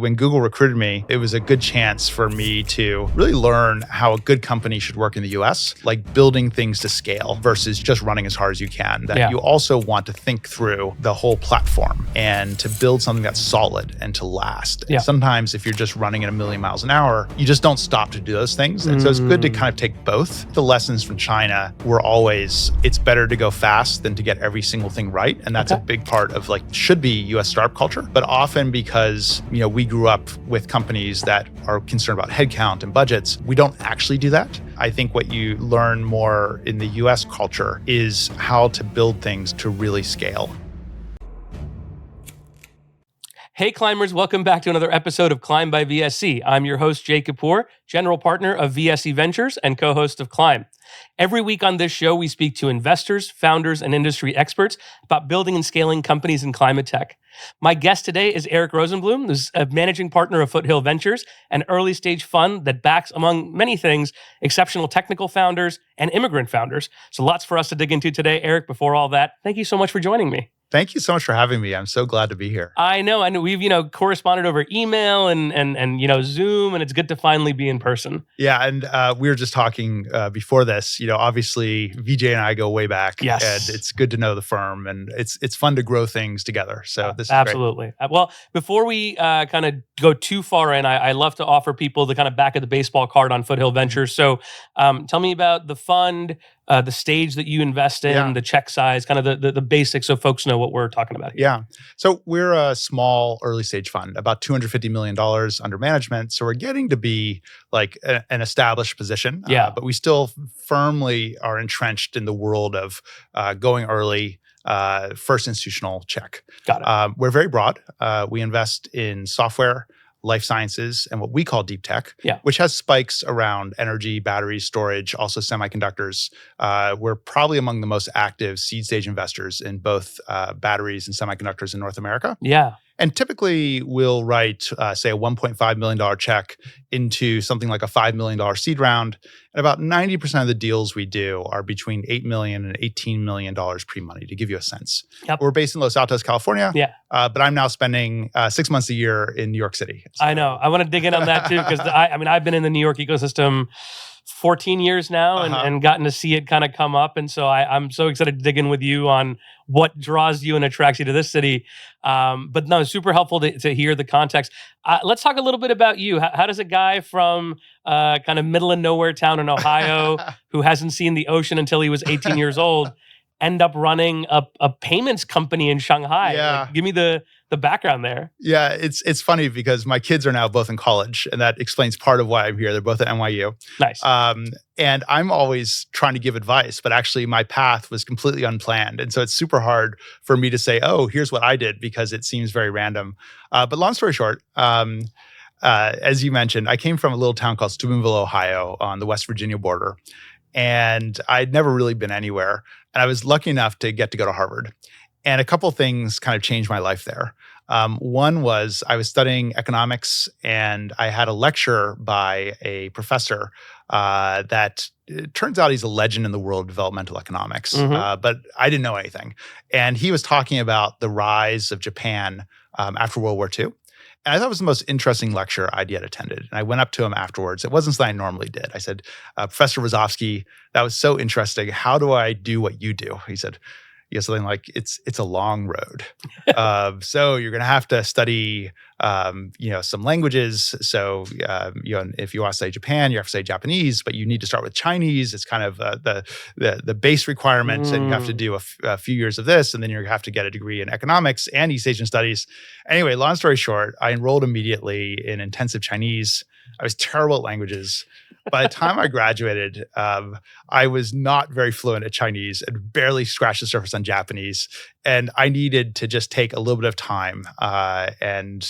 When Google recruited me, it was a good chance for me to really learn how a good company should work in the US, like building things to scale versus just running as hard as you can. That you also want to think through the whole platform and to build something that's solid and to last. And sometimes if you're just running at 1,000,000 miles an hour, you just don't stop to do those things. And so it's good to kind of take both. The lessons from China were always, it's better to go fast than to get every single thing right. And that's a big part of should be US startup culture. But often because, we grew up with companies that are concerned about headcount and budgets, we don't actually do that. I think what you learn more in the US culture is how to build things to really scale. Hey climbers, welcome back to another episode of Climb by VSC. I'm your host, Jay Kapoor, general partner of VSC Ventures and co-host of Climb. Every week on this show, we speak to investors, founders, and industry experts about building and scaling companies in climate tech. My guest today is Eric Rosenblum, who's a managing partner of Foothill Ventures, an early-stage fund that backs, among many things, exceptional technical founders and immigrant founders. So lots for us to dig into today. Eric, before all that, thank you so much for joining me. Thank you so much for having me. I'm so glad to be here. I know. We've, corresponded over email and Zoom, and it's good to finally be in person. Yeah, and we were just talking before this. Obviously, Vijay and I go way back. Yes. And it's good to know the firm, and it's fun to grow things together. So this is absolutely great. Well, before we kind of go too far in, I love to offer people the kind of back of the baseball card on Foothill Ventures. So tell me about the fund, the stage that you invest in, the check size, kind of the basics so folks know what we're talking about here. Yeah. So we're a small early stage fund, about $250 million under management. So we're getting to be like an established position. But we still firmly are entrenched in the world of going early, first institutional check. Got it. We're very broad. We invest in software, life sciences, and what we call deep tech, which has spikes around energy, batteries, storage, also semiconductors. We're probably among the most active seed stage investors in both batteries and semiconductors in North America. Yeah. And typically we'll write, say, a $1.5 million check into something like a $5 million seed round. And about 90% of the deals we do are between $8 million and $18 million pre-money, to give you a sense. Yep. We're based in Los Altos, California. Yeah. But I'm now spending 6 months a year in New York City. So. I know. I want to dig in on that too, because I've been in the New York ecosystem 14 years now and gotten to see it kind of come up. And so I'm so excited to dig in with you on what draws you and attracts you to this city. But no, super helpful to hear the context. Let's talk a little bit about you. How does a guy from kind of middle of nowhere town in Ohio who hasn't seen the ocean until he was 18 years old end up running a payments company in Shanghai? Yeah. Like, give me the background there. Yeah, it's funny because my kids are now both in college, and that explains part of why I'm here. They're both at NYU. Nice. And I'm always trying to give advice, but actually my path was completely unplanned. And so it's super hard for me to say, oh, here's what I did, because it seems very random. But long story short, as you mentioned, I came from a little town called Steubenville, Ohio on the West Virginia border. And I'd never really been anywhere. And I was lucky enough to get to go to Harvard. And a couple things kind of changed my life there. One was I was studying economics, and I had a lecture by a professor that it turns out he's a legend in the world of developmental economics, but I didn't know anything. And he was talking about the rise of Japan after World War II. And I thought it was the most interesting lecture I'd yet attended. And I went up to him afterwards. It wasn't something I normally did. I said, Professor Wazowski, that was so interesting. How do I do what you do? He said, something like, it's a long road. So you're going to have to study, some languages. So, if you want to study Japan, you have to study Japanese, but you need to start with Chinese. It's kind of the base requirement, and you have to do a few years of this, and then you have to get a degree in economics and East Asian studies. Anyway, long story short, I enrolled immediately in intensive Chinese. I was terrible at languages. By the time I graduated, I was not very fluent at Chinese and barely scratched the surface on Japanese. And I needed to just take a little bit of time and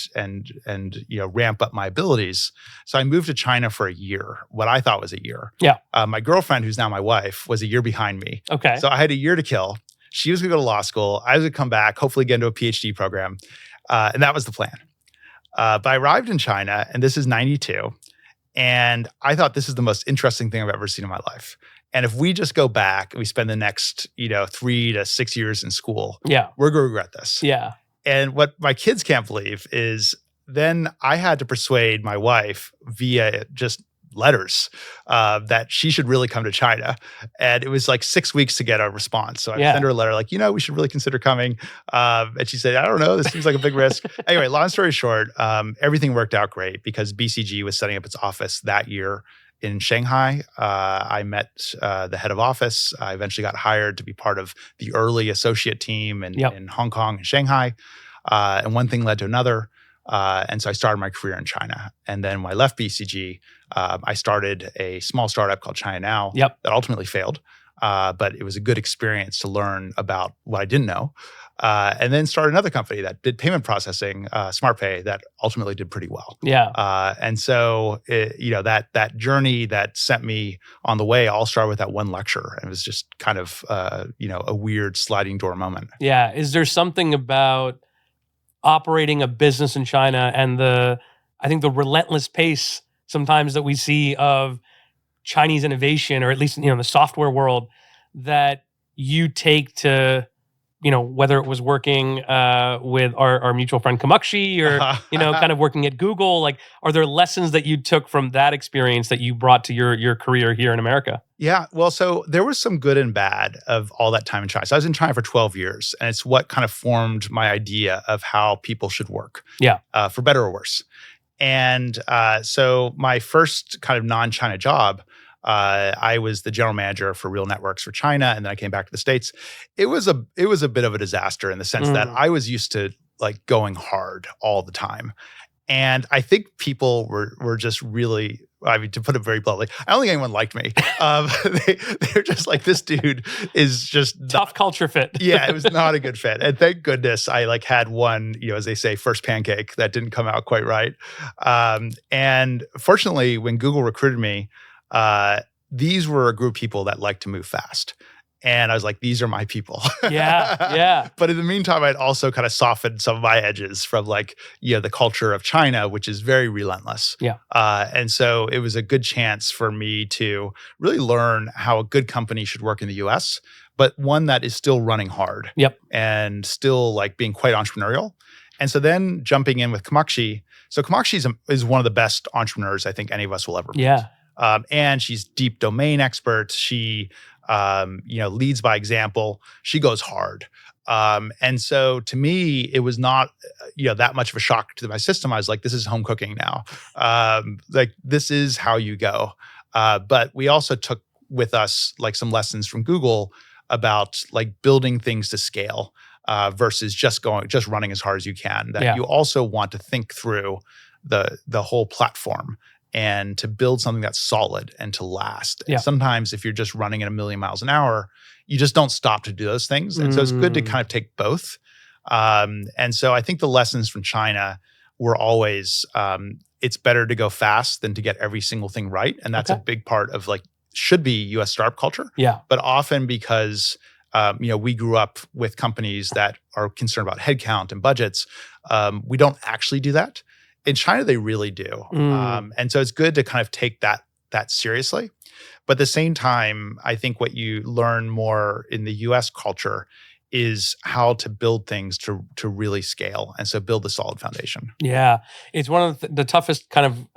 ramp up my abilities. So I moved to China for a year, what I thought was a year. Yeah. My girlfriend, who's now my wife, was a year behind me. Okay. So I had a year to kill. She was going to go to law school. I was going to come back, hopefully get into a PhD program. And that was the plan. But I arrived in China, and this is 92. And I thought this is the most interesting thing I've ever seen in my life. And if we just go back and we spend the next, 3 to 6 years in school, we're going to regret this. Yeah. And what my kids can't believe is then I had to persuade my wife via just letters that she should really come to China. And it was like 6 weeks to get a response. So I sent her a letter like, we should really consider coming. And she said, I don't know, this seems like a big risk. Anyway, long story short, everything worked out great because BCG was setting up its office that year in Shanghai. I met the head of office. I eventually got hired to be part of the early associate team in Hong Kong and Shanghai. And one thing led to another. And so I started my career in China. And then when I left BCG, I started a small startup called China Now that ultimately failed. But it was a good experience to learn about what I didn't know. And then started another company that did payment processing, SmartPay, that ultimately did pretty well. And so, that journey that sent me on the way all started with that one lecture. And it was just kind of, a weird sliding door moment. Yeah. Is there something about operating a business in China and I think the relentless pace sometimes that we see of Chinese innovation, or at least, in the software world, that you take to, whether it was working with our mutual friend Kamakshi or, kind of working at Google, like, are there lessons that you took from that experience that you brought to your career here in America? Yeah, well, so there was some good and bad of all that time in China. So I was in China for 12 years, and it's what kind of formed my idea of how people should work, for better or worse. And so my first kind of non-China job, I was the general manager for real networks for China, and then I came back to the States. It was a bit of a disaster in the sense that I was used to like going hard all the time, and I think people were just really. I mean, to put it very bluntly, I don't think anyone liked me. They're just like, this dude is just tough culture fit. Yeah, it was not a good fit. And thank goodness I had one, as they say, first pancake that didn't come out quite right. And fortunately, when Google recruited me, these were a group of people that like to move fast. And I was like, these are my people. Yeah. But in the meantime, I'd also kind of softened some of my edges from the culture of China, which is very relentless. And so it was a good chance for me to really learn how a good company should work in the US, but one that is still running hard. And still being quite entrepreneurial. And so then jumping in with Kamakshi. So Kamakshi is one of the best entrepreneurs I think any of us will ever meet. And she's deep domain expert. She leads by example. She goes hard. And so to me, it was not, that much of a shock to my system. I was like, this is home cooking now. This is how you go. But we also took with us some lessons from Google about building things to scale versus just running as hard as you can. That you also want to think through the whole platform and to build something that's solid and to last. And sometimes if you're just running at 1 million miles an hour, you just don't stop to do those things. And so it's good to kind of take both. And so I think the lessons from China were always, it's better to go fast than to get every single thing right. And that's a big part of should be US startup culture. But often because, we grew up with companies that are concerned about headcount and budgets, we don't actually do that. In China, they really do. And so it's good to kind of take that seriously. But at the same time, I think what you learn more in the US culture is how to build things to really scale. And so build a solid foundation. Yeah. It's one of the toughest kind of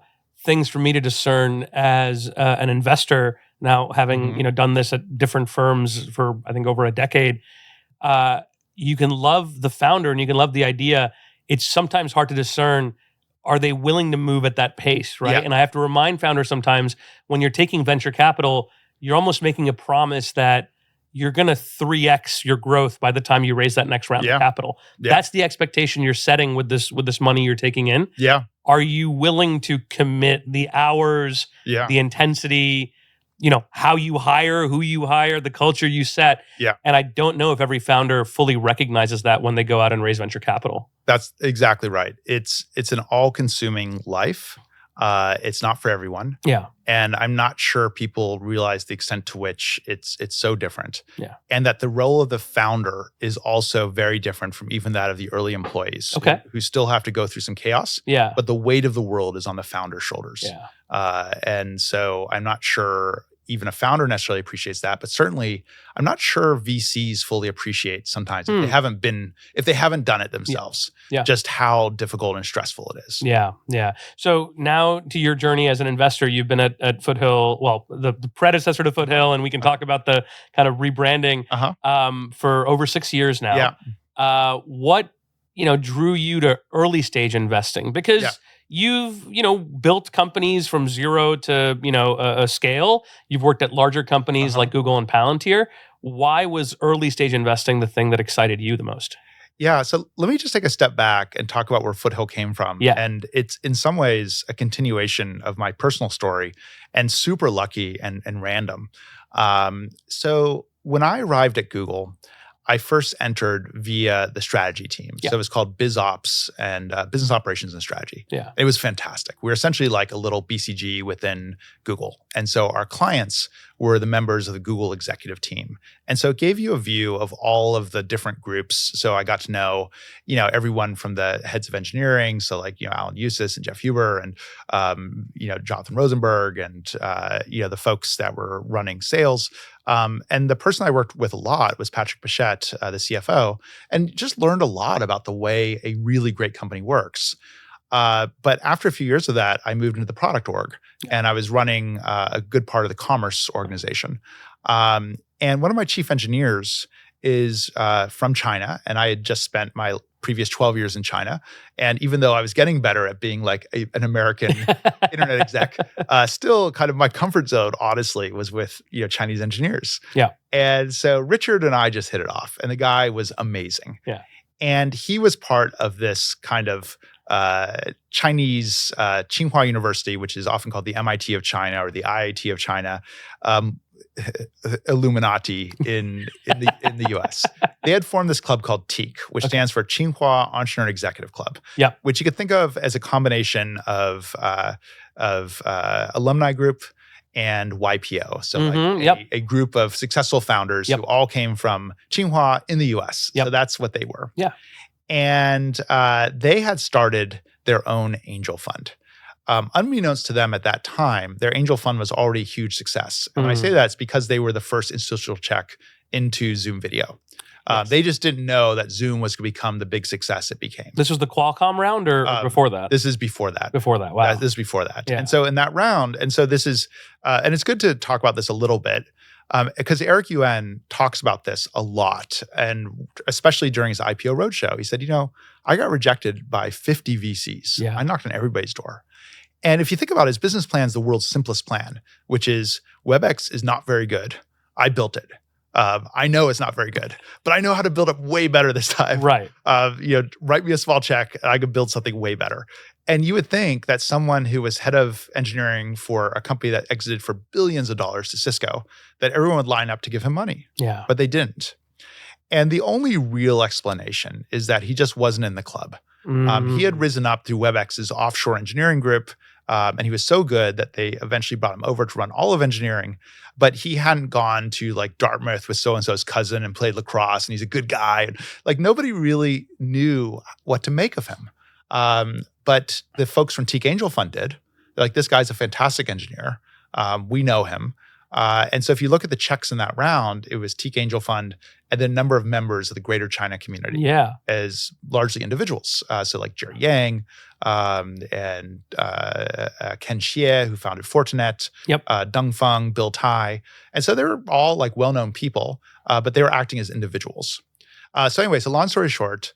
things for me to discern as an investor now, having done this at different firms for, I think, over a decade. You can love the founder and you can love the idea. It's sometimes hard to discern, are they willing to move at that pace, right? And I have to remind founders sometimes, when you're taking venture capital, you're almost making a promise that you're going to 3x your growth by the time you raise that next round of capital. That's the expectation you're setting with this money you're taking in. Are you willing to commit the hours, the intensity, how you hire, who you hire, the culture you set? And I don't know if every founder fully recognizes that when they go out and raise venture capital. That's exactly right. It's an all-consuming life. It's not for everyone. And I'm not sure people realize the extent to which it's so different. And that the role of the founder is also very different from even that of the early employees who still have to go through some chaos. But the weight of the world is on the founder's shoulders. And so I'm not sure even a founder necessarily appreciates that, but certainly I'm not sure VCs fully appreciate sometimes if they haven't done it themselves, just how difficult and stressful it is. Yeah. So now to your journey as an investor, you've been at Foothill, well, the predecessor to Foothill, and we can talk about the kind of rebranding for over 6 years now. What drew you to early stage investing? Because you've built companies from zero to a scale. You've worked at larger companies like Google and Palantir. Why was early stage investing the thing that excited you the most? Yeah, so let me just take a step back and talk about where Foothill came from. And it's in some ways a continuation of my personal story and super lucky and random. So when I arrived at Google, I first entered via the strategy team. So it was called BizOps and Business Operations and Strategy. It was fantastic. We were essentially like a little BCG within Google. And so our clients were the members of the Google executive team. And so it gave you a view of all of the different groups. So I got to know, everyone from the heads of engineering. So like, Alan Eustace and Jeff Huber and, Jonathan Rosenberg and, the folks that were running sales. And the person I worked with a lot was Patrick Pichette, the CFO, and just learned a lot about the way a really great company works. But after a few years of that, I moved into the product org, and I was running a good part of the commerce organization. And one of my chief engineers is from China, and I had just spent my previous 12 years in China. And even though I was getting better at being like an American internet exec, still kind of my comfort zone, honestly, was with Chinese engineers. And so Richard and I just hit it off, and the guy was amazing. And he was part of this kind of Chinese Tsinghua University, which is often called the MIT of China or the IIT of China, Illuminati in the US. They had formed this club called TEAC, which stands for Tsinghua Entrepreneur Executive Club, which you could think of as a combination of alumni group and YPO. So a group of successful founders who all came from Tsinghua in the US. So that's what they were. And they had started their own angel fund. Unbeknownst to them at that time, their angel fund was already a huge success. And when I say that, it's because they were the first institutional check into Zoom video. They just didn't know that Zoom was going to become the big success it became. This was the Qualcomm round or before that? This is before that. Before that, wow. This is before that. And so in that round, and so this is, and it's good to talk about this a little bit, because Eric Yuan talks about this a lot, and especially during his IPO roadshow. He said, I got rejected by 50 VCs. I knocked on everybody's door. And if you think about it, his business plan is the world's simplest plan, which is WebEx is not very good. I built it. I know it's not very good, but I know how to build it way better this time. Right. Write me a small check, and I could build something way better. And you would think that someone who was head of engineering for a company that exited for billions of dollars to Cisco, that everyone would line up to give him money. But they didn't. And the only real explanation is that he just wasn't in the club. He had risen up through WebEx's offshore engineering group, and he was so good that they eventually brought him over to run all of engineering. But he hadn't gone to like Dartmouth with so-and-so's cousin and played lacrosse, and he's a good guy. And, like, nobody really knew what to make of him. But the folks from TEAC Angel Fund did. They're like, this guy's a fantastic engineer. We know him. And so if you look at the checks in that round, it was TEAC Angel Fund and then a number of members of the greater China community as largely individuals. So like Jerry Yang and Ken Xie, who founded Fortinet, Deng Feng, Bill Tai. And so they were all like well-known people, but they were acting as individuals. So anyway, so long story short,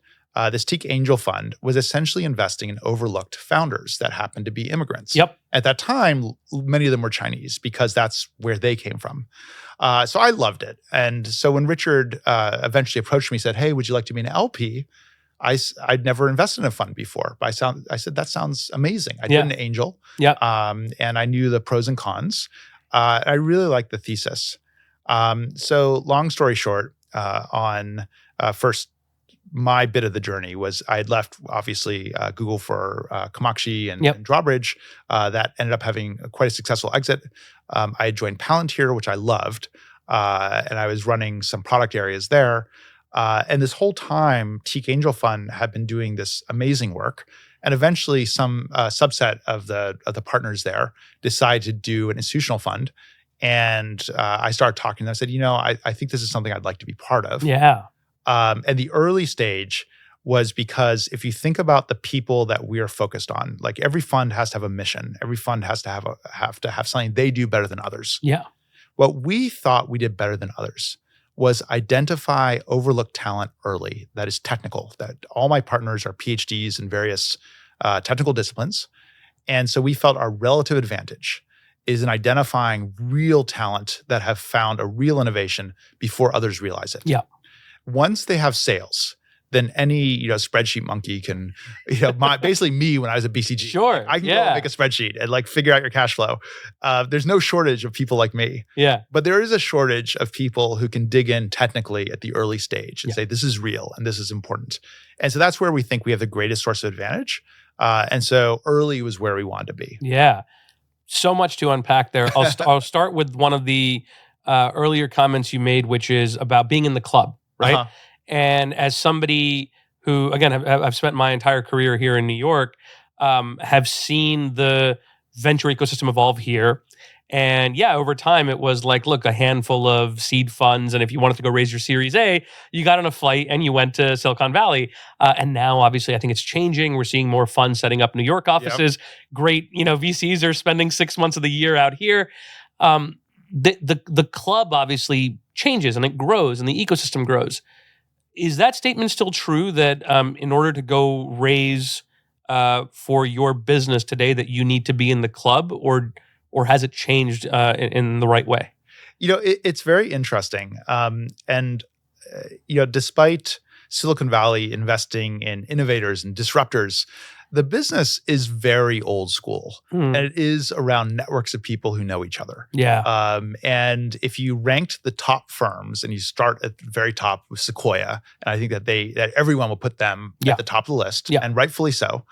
this TEAC Angel Fund was essentially investing in overlooked founders that happened to be immigrants. At that time, many of them were Chinese because that's where they came from. So I loved it. And so when Richard eventually approached me and said, hey, would you like to be an LP? I'd never invested in a fund before. But I said, that sounds amazing. I did an angel. And I knew the pros and cons. I really liked the thesis. So long story short, on first, my bit of the journey was I had left, obviously, Google for Kamakshi and Drawbridge. That ended up having quite a successful exit. I had joined Palantir, which I loved, and I was running some product areas there. And this whole time, TEAC Angel Fund had been doing this amazing work. And eventually, some subset of the partners there decided to do an institutional fund. And I started talking to them. I said, I think this is something I'd like to be part of. Yeah. And the early stage was because if you think about the people that we are focused on, like every fund has to have a mission. Every fund has to have something they do better than others. Yeah. What we thought we did better than others was identify overlooked talent early that is technical, that all my partners are PhDs in various technical disciplines. And so we felt our relative advantage is in identifying real talent that have found a real innovation before others realize it. Yeah. Once they have sales, then any spreadsheet monkey can, basically me when I was at BCG. Sure. I can go and make a spreadsheet and figure out your cash flow. There's no shortage of people like me. Yeah. But there is a shortage of people who can dig in technically at the early stage and say, this is real and this is important. And so that's where we think we have the greatest source of advantage. And so early was where we wanted to be. Yeah. So much to unpack there. I'll start with one of the earlier comments you made, which is about being in the club, right? Uh-huh. And as somebody who, again, I've spent my entire career here in New York, have seen the venture ecosystem evolve here. And yeah, over time, it was like, look, a handful of seed funds. And if you wanted to go raise your Series A, you got on a flight and you went to Silicon Valley. And now, obviously, I think it's changing. We're seeing more funds setting up New York offices. Yep. Great, VCs are spending 6 months of the year out here. The club obviously changes and it grows and the ecosystem grows. Is that statement still true that in order to go raise for your business today that you need to be in the club, or has it changed in the right way? It's very interesting. Despite Silicon Valley investing in innovators and disruptors, the business is very old school, and it is around networks of people who know each other. Yeah. And if you ranked the top firms, and you start at the very top with Sequoia, and I think that everyone will put them at the top of the list, and rightfully so.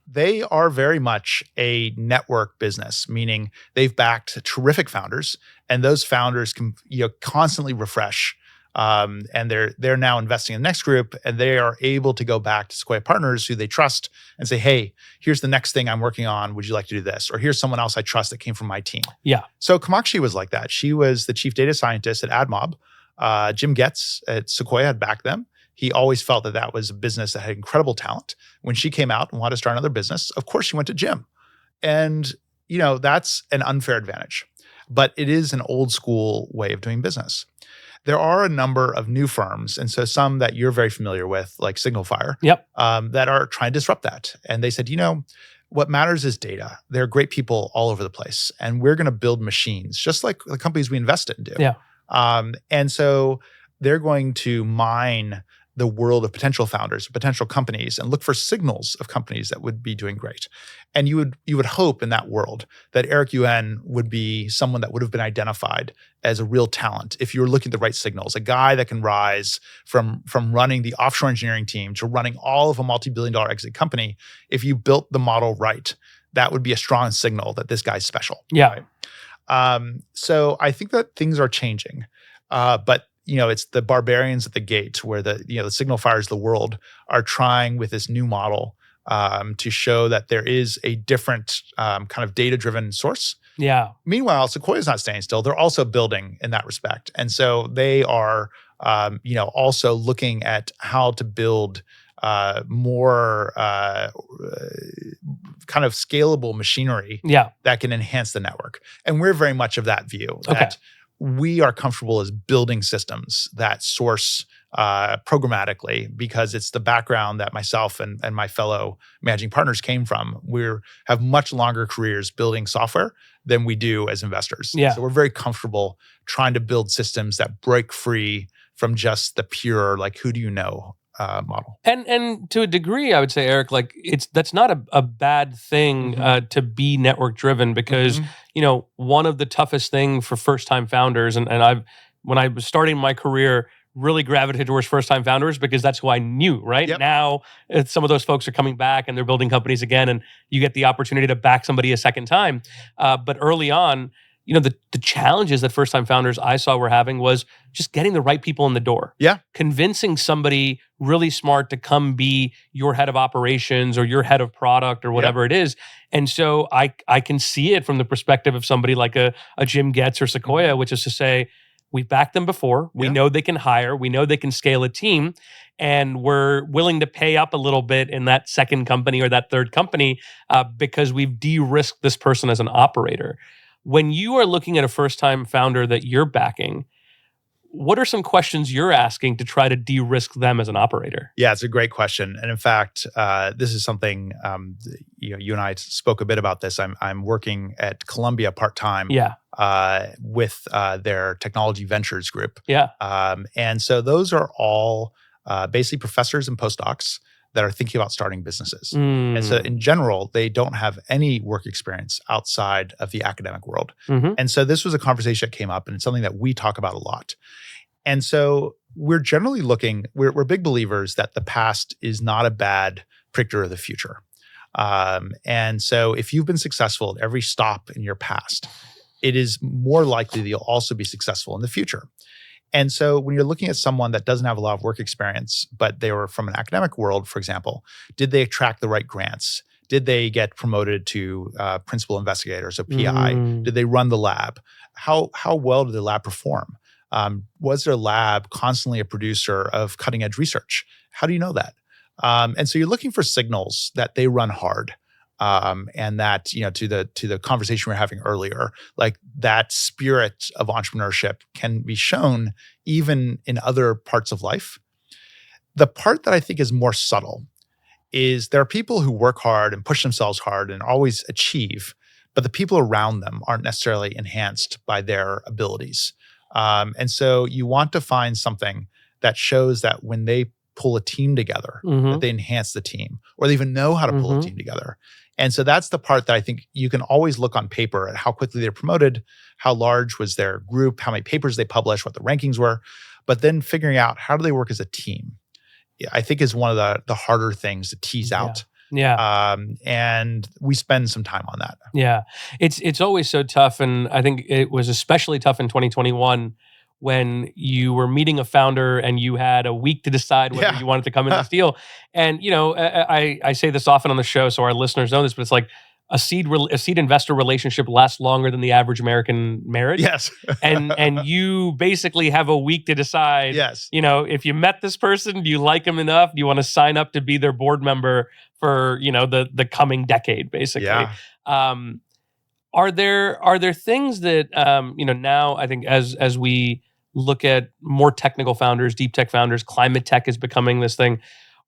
They are very much a network business, meaning they've backed terrific founders, and those founders can constantly refresh. And they're now investing in the next group, and they are able to go back to Sequoia partners who they trust and say, hey, here's the next thing I'm working on. Would you like to do this? Or here's someone else I trust that came from my team. Yeah. So Kamakshi was like that. She was the chief data scientist at AdMob. Jim Getz at Sequoia had backed them. He always felt that was a business that had incredible talent. When she came out and wanted to start another business, of course she went to Jim. And, that's an unfair advantage. But it is an old school way of doing business. There are a number of new firms, and so some that you're very familiar with, like SignalFire, that are trying to disrupt that. And they said, what matters is data. There are great people all over the place, and we're going to build machines, just like the companies we invest in do. Yeah. And so they're going to mine the world of potential founders, potential companies, and look for signals of companies that would be doing great. And you would hope in that world that Eric Yuan would be someone that would have been identified as a real talent if you were looking at the right signals, a guy that can rise from running the offshore engineering team to running all of a multi-billion-dollar exit company. If you built the model right, that would be a strong signal that this guy's special. Yeah. Right? So I think that things are changing, but it's the barbarians at the gate where the SignalFires of the world are trying with this new model to show that there is a different kind of data-driven source. Yeah. Meanwhile, Sequoia's not staying still. They're also building in that respect. And so they are, also looking at how to build more kind of scalable machinery that can enhance the network. And we're very much of that view. That we are comfortable as building systems that source programmatically because it's the background that myself and my fellow managing partners came from. We have much longer careers building software than we do as investors. Yeah. So we're very comfortable trying to build systems that break free from just the pure, who do you know model. And to a degree, I would say, Eric, that's not a bad thing to be network driven because, one of the toughest things for first-time founders, and when I was starting my career, really gravitated towards first-time founders because that's who I knew, right? Yep. Now, some of those folks are coming back and they're building companies again, and you get the opportunity to back somebody a second time. But early on, the challenges that first-time founders I saw were having was just getting the right people in the door. Yeah. Convincing somebody really smart to come be your head of operations or your head of product or whatever it is. And so I can see it from the perspective of somebody like a Jim Getz or Sequoia, which is to say, we've backed them before. We know they can hire. We know they can scale a team. And we're willing to pay up a little bit in that second company or that third company because we've de-risked this person as an operator. When you are looking at a first-time founder that you're backing, what are some questions you're asking to try to de-risk them as an operator? Yeah, it's a great question. And in fact, this is something, you and I spoke a bit about this. I'm working at Columbia part-time with their technology ventures group. And so those are all basically professors and postdocs that are thinking about starting businesses. And so in general, they don't have any work experience outside of the academic world. And so this was a conversation that came up, and it's something that we talk about a lot. And so we're generally we're big believers that the past is not a bad predictor of the future. And so if you've been successful at every stop in your past, it is more likely that you'll also be successful in the future. And so when you're looking at someone that doesn't have a lot of work experience, but they were from an academic world, for example, did they attract the right grants? Did they get promoted to principal investigator, so PI? Did they run the lab? How well did the lab perform? Was their lab constantly a producer of cutting edge research? How do you know that? And so you're looking for signals that they run hard. And that, to the conversation we were having earlier, like that spirit of entrepreneurship can be shown even in other parts of life. The part that I think is more subtle is there are people who work hard and push themselves hard and always achieve, but the people around them aren't necessarily enhanced by their abilities. And so you want to find something that shows that when they pull a team together, that they enhance the team, or they even know how to pull a team together. And so that's the part that I think you can always look on paper at how quickly they're promoted, how large was their group, how many papers they published, what the rankings were, but then figuring out how do they work as a team, I think is one of the harder things to tease out. And we spend some time on that. Yeah. It's always so tough. And I think it was especially tough in 2021 when you were meeting a founder and you had a week to decide whether you wanted to come in this deal. And, I say this often on the show, so our listeners know this, but it's like a seed investor relationship lasts longer than the average American marriage. Yes. and you basically have a week to decide, if you met this person, do you like them enough? Do you want to sign up to be their board member for, the coming decade, basically? Are there things that, now I think as we look at more technical founders, deep tech founders, climate tech is becoming this thing.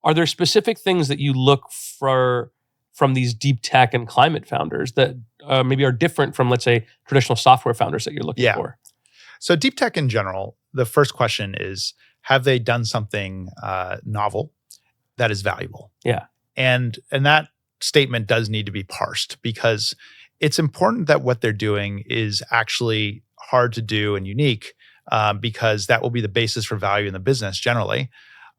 Are there specific things that you look for from these deep tech and climate founders that maybe are different from, let's say, traditional software founders that you're looking for? So deep tech in general, the first question is, have they done something novel that is valuable? And that statement does need to be parsed, because it's important that what they're doing is actually hard to do and unique, because that will be the basis for value in the business generally.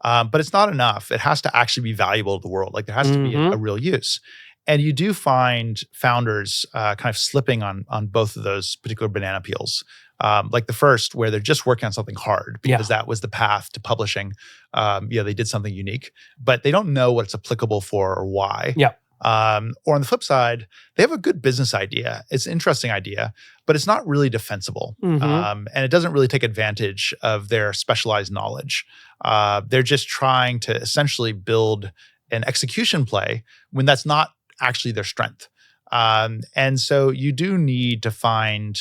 But it's not enough. It has to actually be valuable to the world. Like there has to be a real use. And you do find founders kind of slipping on both of those particular banana peels. Like the first, where they're just working on something hard because that was the path to publishing. They did something unique, but they don't know what it's applicable for or why. Or on the flip side, they have a good business idea. It's an interesting idea, but it's not really defensible. And it doesn't really take advantage of their specialized knowledge. They're just trying to essentially build an execution play when that's not actually their strength. And so you do need to find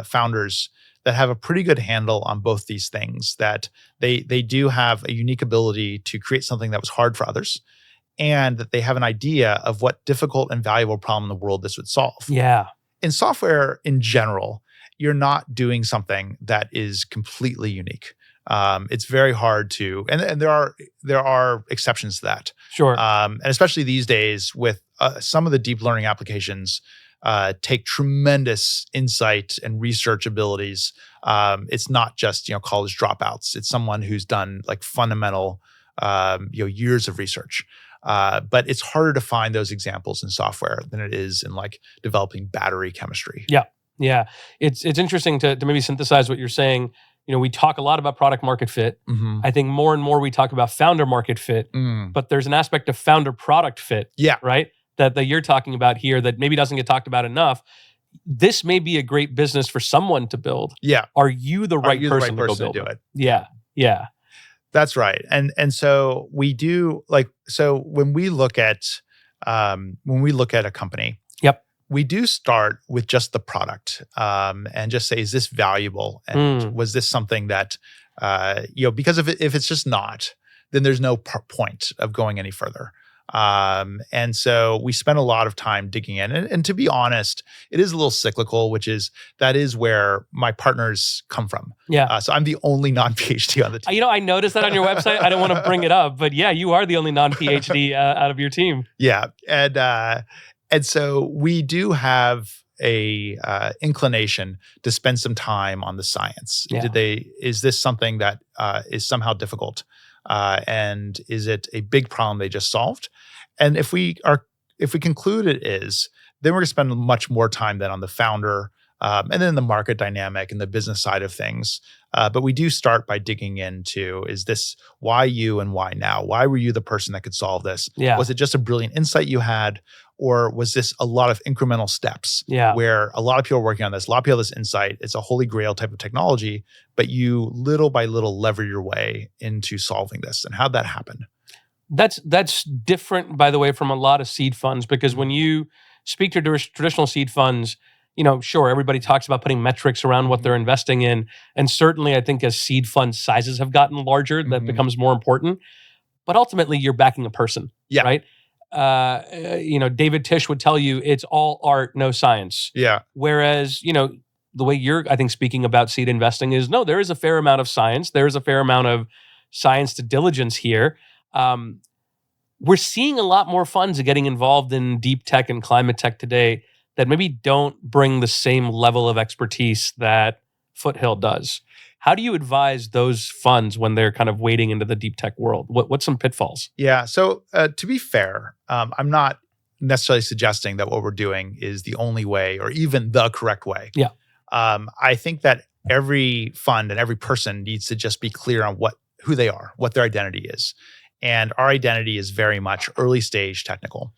founders that have a pretty good handle on both these things, that they do have a unique ability to create something that was hard for others, and that they have an idea of what difficult and valuable problem in the world this would solve. In software in general, you're not doing something that is completely unique. It's very hard to, and there are exceptions to that. And especially these days with some of the deep learning applications take tremendous insight and research abilities. It's not just college dropouts. It's someone who's done like fundamental years of research. But it's harder to find those examples in software than it is in like developing battery chemistry. Yeah, it's interesting to maybe synthesize what you're saying. We talk a lot about product market fit. Mm-hmm. I think more and more we talk about founder market fit, but there's an aspect of founder product fit, Yeah. right? That you're talking about here that maybe doesn't get talked about enough. This may be a great business for someone to build. Yeah. Are you the right person to go to build do it? it? Yeah. That's right. And so we do so when we look at a company, Yep. we do start with just the product and just say, is this valuable? And was this something that because if it's just not, then there's no point of going any further. And so we spend a lot of time digging in. And to be honest, it is a little cyclical, that is where my partners come from. Yeah. So I'm the only non-PhD on the team. I noticed that on your website. I don't want to bring it up, but yeah, you are the only non-PhD out of your team. Yeah. And so we do have a inclination to spend some time on the science. Yeah. Is this something that is somehow difficult? And is it a big problem they just solved? And if we conclude it is, then we're going to spend much more time then on the founder and then the market dynamic and the business side of things. But we do start by digging into, is this why you and why now? Why were you the person that could solve this? Yeah. Was it just a brilliant insight you had? Or was this a lot of incremental steps where a lot of people are working on this, a lot of people have this insight, it's a holy grail type of technology, but you little by little lever your way into solving this? And how'd that happen? That's different, by the way, from a lot of seed funds, because when you speak to traditional seed funds, sure, everybody talks about putting metrics around what they're investing in. And certainly I think as seed fund sizes have gotten larger, that becomes more important. But ultimately you're backing a person, right? David Tisch would tell you it's all art, no science. Yeah. Whereas, the way you're, I think, speaking about seed investing is, no, there is a fair amount of science. There is a fair amount of science to diligence here. We're seeing a lot more funds getting involved in deep tech and climate tech today that maybe don't bring the same level of expertise that Foothill does. How do you advise those funds when they're kind of wading into the deep tech world? What's some pitfalls? Yeah. So to be fair, I'm not necessarily suggesting that what we're doing is the only way or even the correct way. Yeah. I think that every fund and every person needs to just be clear on who they are, what their identity is. And our identity is very much early stage technical.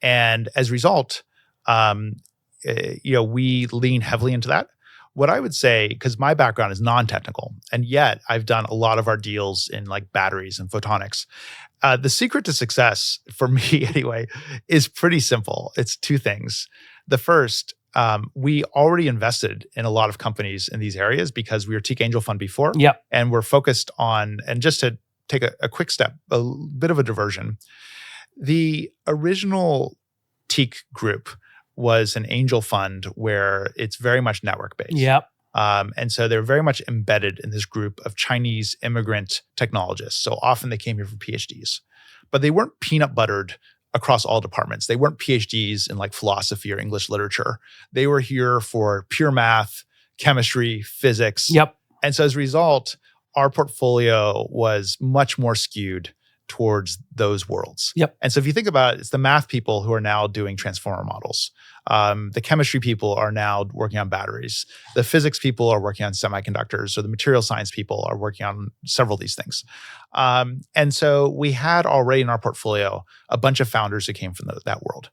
And as a result, we lean heavily into that. What I would say, because my background is non-technical, and yet I've done a lot of our deals in like batteries and photonics. The secret to success, for me anyway, is pretty simple. It's two things. The first, we already invested in a lot of companies in these areas because we were Teak Angel Fund before. Yep. And we're focused on, and just to take a quick step, a bit of a diversion. The original Teak group was an angel fund where it's very much network-based. Yep. And so they're very much embedded in this group of Chinese immigrant technologists. So often they came here for PhDs, but they weren't peanut buttered across all departments. They weren't PhDs in like philosophy or English literature. They were here for pure math, chemistry, physics. Yep. And so as a result, our portfolio was much more skewed towards those worlds. Yep. And so if you think about it, it's the math people who are now doing transformer models. The chemistry people are now working on batteries. The physics people are working on semiconductors, or the material science people are working on several of these things. And so we had already in our portfolio a bunch of founders who came from that world.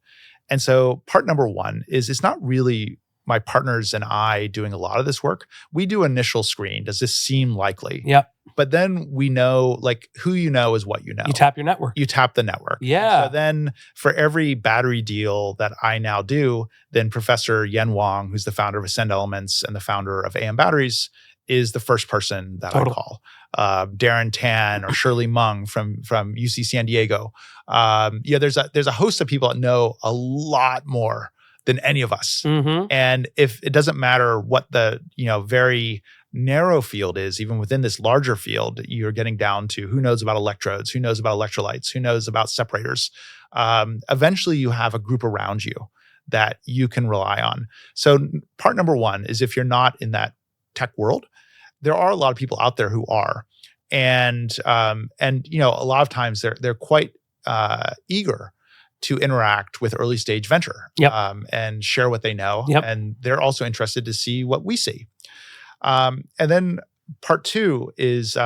And so part number one is it's not really my partners and I doing a lot of this work. We do initial screen. Does this seem likely? Yep. But then we know, like, who you know is what you know. You tap your network. You tap the network. Yeah. So then for every battery deal that I now do, then Professor Yuan Wang, who's the founder of Ascend Elements and the founder of AM Batteries, is the first person that I call. Darren Tan or Shirley Meng from UC San Diego. There's a host of people that know a lot more than any of us. Mm-hmm. And if it doesn't matter what the very narrow field is, even within this larger field, you're getting down to who knows about electrodes, who knows about electrolytes, who knows about separators. Eventually you have a group around you that you can rely on. So part number one is, if you're not in that tech world, there are a lot of people out there who are. And a lot of times they're quite eager to interact with early stage venture Yep. and share what they know. Yep. And they're also interested to see what we see. And then part two is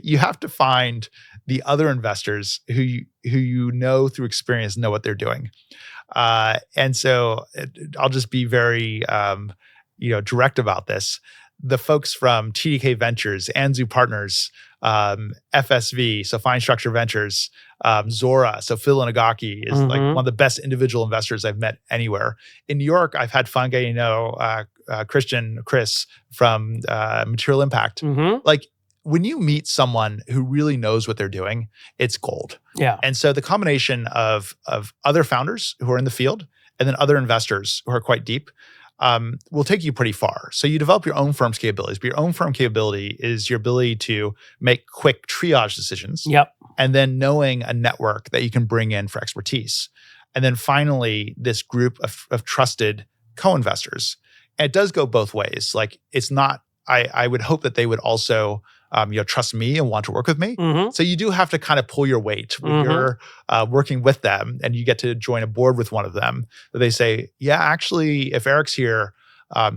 you have to find the other investors who you know through experience know what they're doing. And so I'll just be very direct about this. The folks from TDK Ventures, Anzu Partners, FSV, so Fine Structure Ventures, Zora, so Phil Inagaki is like one of the best individual investors I've met anywhere. In New York, I've had fun getting to know Chris from Material Impact. Like when you meet someone who really knows what they're doing, it's gold. Yeah. And so the combination of other founders who are in the field and then other investors who are quite deep will take you pretty far. So you develop your own firm's capabilities, but your own firm capability is your ability to make quick triage decisions. Yep. And then knowing a network that you can bring in for expertise. And then finally, this group of trusted co-investors. And it does go both ways. Like it's not, I would hope that they would also trust me and want to work with me. So you do have to kind of pull your weight when you're working with them and you get to join a board with one of them. That they say, yeah, actually, if Eric's here,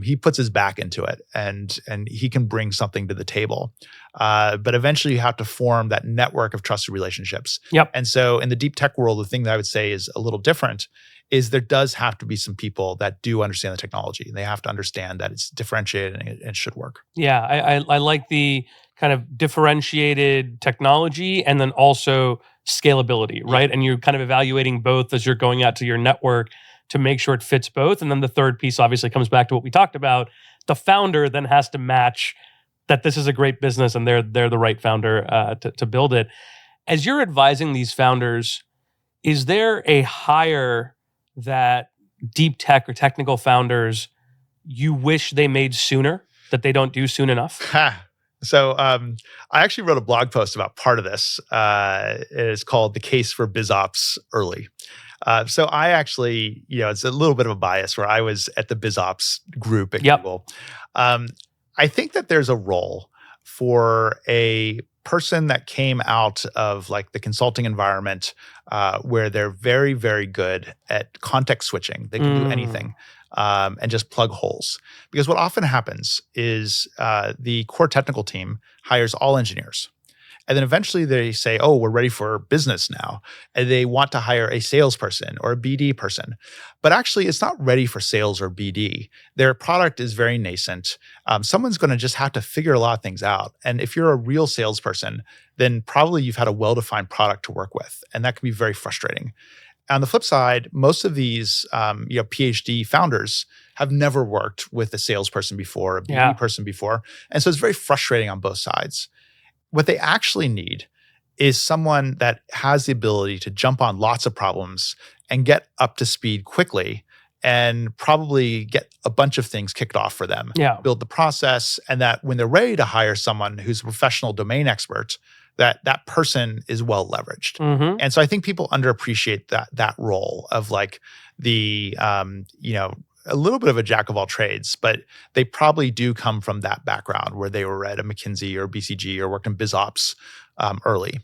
he puts his back into it and he can bring something to the table. But eventually you have to form that network of trusted relationships. Yep. And so in the deep tech world, the thing that I would say is a little different is there does have to be some people that do understand the technology. And they have to understand that it's differentiated and it should work. Yeah, I like the kind of differentiated technology and then also scalability, right? And you're kind of evaluating both as you're going out to your network to make sure it fits both. And then the third piece obviously comes back to what we talked about. The founder then has to match that this is a great business and they're the right founder to build it. As you're advising these founders, is there a hire that deep tech or technical founders you wish they made sooner that they don't do soon enough? So I actually wrote a blog post about part of this. It's called The Case for BizOps Early. So I actually, it's a little bit of a bias where I was at the BizOps group at Google. I think that there's a role for a person that came out of like the consulting environment where they're very, very good at context switching. They can do anything and just plug holes. Because what often happens is the core technical team hires all engineers. And then eventually they say, oh, we're ready for business now. And they want to hire a salesperson or a BD person. But actually, it's not ready for sales or BD. Their product is very nascent. Someone's going to just have to figure a lot of things out. And if you're a real salesperson, then probably you've had a well-defined product to work with. And that can be very frustrating. On the flip side, most of these PhD founders have never worked with a salesperson before, a BD person before. And so it's very frustrating on both sides. What they actually need is someone that has the ability to jump on lots of problems and get up to speed quickly and probably get a bunch of things kicked off for them, build the process, and that when they're ready to hire someone who's a professional domain expert, that person is well leveraged. And so I think people underappreciate that role of like the, a little bit of a jack of all trades, but they probably do come from that background where they were at a McKinsey or BCG or worked in BizOps early.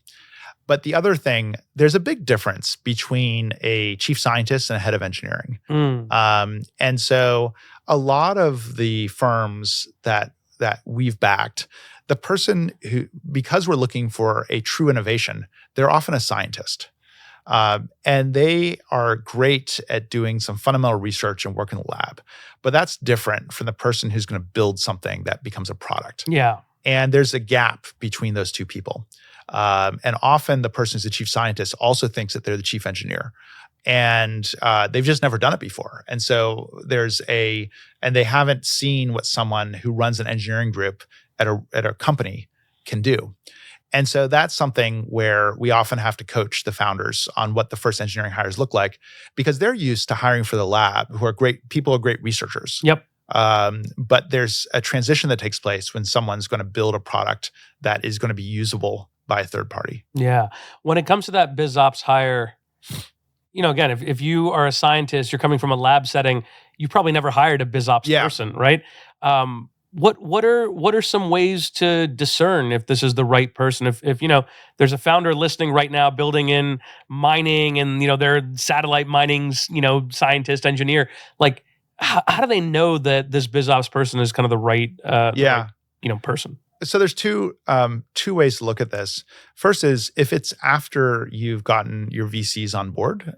But the other thing, there's a big difference between a chief scientist and a head of engineering. And so a lot of the firms that we've backed, the person who, because we're looking for a true innovation, they're often a scientist. And they are great at doing some fundamental research and work in the lab. But that's different from the person who's going to build something that becomes a product. Yeah. And there's a gap between those two people. And often the person who's the chief scientist also thinks that they're the chief engineer. And they've just never done it before. And so and they haven't seen what someone who runs an engineering group at a company can do. And so that's something where we often have to coach the founders on what the first engineering hires look like, because they're used to hiring for the lab, who are great researchers. But there's a transition that takes place when someone's going to build a product that is going to be usable by a third party. Yeah. When it comes to that BizOps hire, again, if you are a scientist, you're coming from a lab setting, you probably never hired a BizOps person, right? What are some ways to discern if this is the right person? If there's a founder listening right now building in mining and they're satellite mining's scientist engineer, like how do they know that this biz ops person is kind of the right person? So there's two ways to look at this. First is if it's after you've gotten your VCs on board.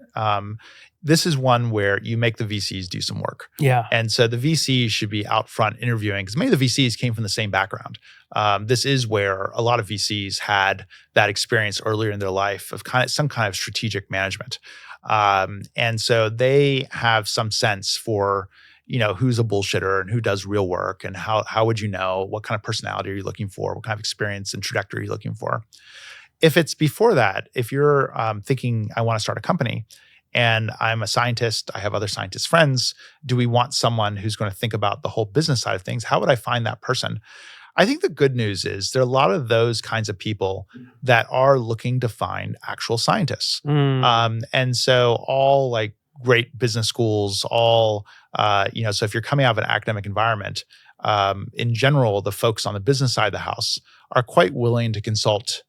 This is one where you make the VCs do some work. Yeah. And so the VCs should be out front interviewing because many of the VCs came from the same background. This is where a lot of VCs had that experience earlier in their life of some kind of strategic management. And so they have some sense for, who's a bullshitter and who does real work and how would you know, what kind of personality are you looking for, what kind of experience and trajectory are you looking for. If it's before that, if you're thinking, I want to start a company, and I'm a scientist, I have other scientist friends. Do we want someone who's going to think about the whole business side of things? How would I find that person? I think the good news is there are a lot of those kinds of people that are looking to find actual scientists. And so all like great business schools, so if you're coming out of an academic environment, in general, the folks on the business side of the house are quite willing to consult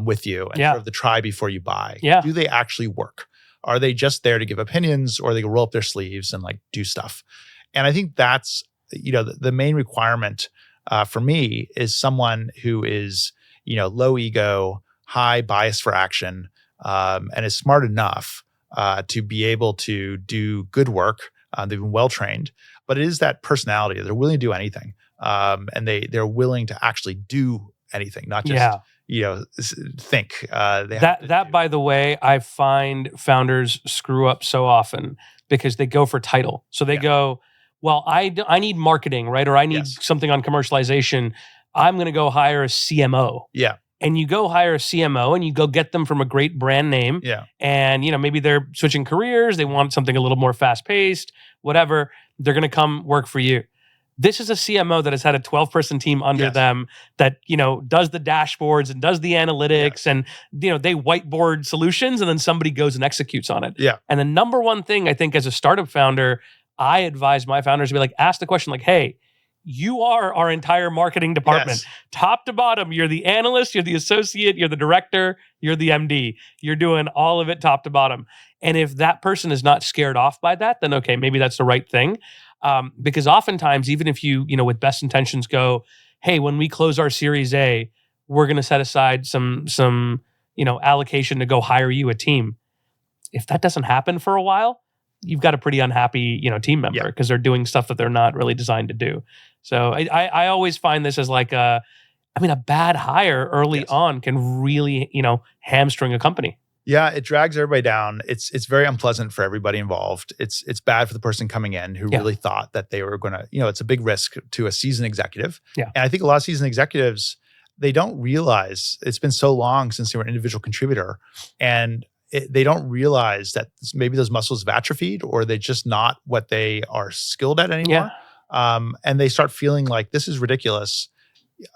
with you and sort of the try before you buy. Yeah. Do they actually work? Are they just there to give opinions, or they can roll up their sleeves and like do stuff? And I think that's the main requirement for me is someone who is low ego, high bias for action, and is smart enough to be able to do good work. They've been well trained, but it is that personality. They're willing to do anything, and they're willing to actually do anything, not just think. That by the way, I find founders screw up so often because they go for title. So they go, well, I need marketing, right? Or I need something on commercialization. I'm going to go hire a CMO. Yeah. And you go hire a CMO and you go get them from a great brand name. Yeah. And maybe they're switching careers. They want something a little more fast paced, whatever. They're going to come work for you. This is a CMO that has had a 12-person team under them that, does the dashboards and does the analytics and, they whiteboard solutions and then somebody goes and executes on it. Yeah. And the number one thing I think as a startup founder, I advise my founders to be like, ask the question like, hey, you are our entire marketing department. Top to bottom, you're the analyst, you're the associate, you're the director, you're the MD. You're doing all of it top to bottom. And if that person is not scared off by that, then okay, maybe that's the right thing. Because oftentimes, even if you, with best intentions go, hey, when we close our Series A, we're going to set aside some allocation to go hire you a team. If that doesn't happen for a while, you've got a pretty unhappy, team member because they're doing stuff that they're not really designed to do. So I always find this as like a bad hire early on can really, hamstring a company. Yeah, it drags everybody down. It's very unpleasant for everybody involved. It's bad for the person coming in who really thought that they were going to, it's a big risk to a seasoned executive. Yeah. And I think a lot of seasoned executives, they don't realize it's been so long since they were an individual contributor, and they don't realize that maybe those muscles have atrophied, or they're just not what they are skilled at anymore. And they start feeling like this is ridiculous.